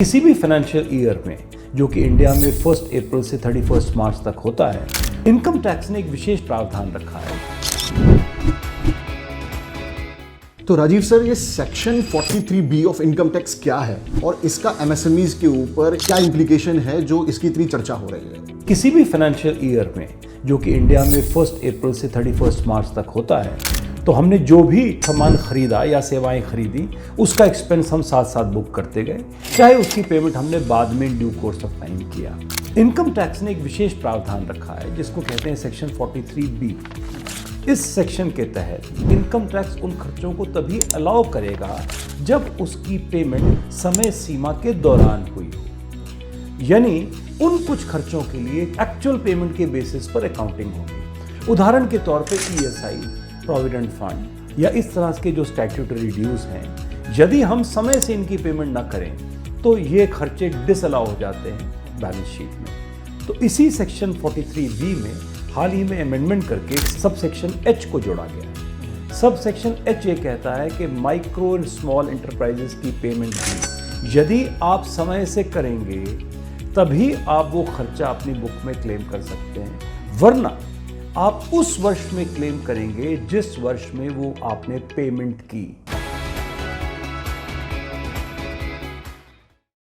किसी भी financial year में, जो कि इंडिया में 1 अप्रैल से 31 मार्च तक होता है, इनकम टैक्स ने एक विशेष प्रावधान रखा है। तो राजीव सर, ये section 43B of income tax क्या है और इसका एमएसएमईज के ऊपर क्या इंप्लीकेशन है जो इसकी इतनी चर्चा हो रही है? किसी भी फाइनेंशियल ईयर में, जो कि इंडिया में 1 अप्रैल से 31 मार्च तक होता है, तो हमने जो भी सामान खरीदा या सेवाएं खरीदी, उसका एक्सपेंस हम साथ साथ बुक करते गए, चाहे उसकी पेमेंट हमने बाद में ड्यू कोर्स ऑफ टाइम किया। इनकम टैक्स ने एक विशेष प्रावधान रखा है जिसको कहते हैं सेक्शन 43B। इस सेक्शन के तहत इनकम टैक्स उन खर्चों को तभी अलाउ करेगा जब उसकी पेमेंट समय सीमा के दौरान हुई हो, यानी उन कुछ खर्चों के लिए एक्चुअल पेमेंट के बेसिस पर अकाउंटिंग होगी। उदाहरण के तौर पे ESI, प्रोविडेंट फंड या इस तरह के जो स्टैट्यूटरी ड्यूज हैं, यदि हम समय से इनकी पेमेंट ना करें तो ये खर्चे डिसअलाउ हो जाते हैं बैलेंस शीट में। तो इसी सेक्शन 43B में हाल ही में अमेंडमेंट करके सब सेक्शन H को जोड़ा गया है। सब सेक्शन H ये कहता है कि माइक्रो एंड स्मॉल एंटरप्राइजेस की पेमेंट भी यदि आप समय से करेंगे तभी आप वो खर्चा अपनी बुक में क्लेम कर सकते हैं, वरना आप उस वर्ष में क्लेम करेंगे जिस वर्ष में वो आपने पेमेंट की।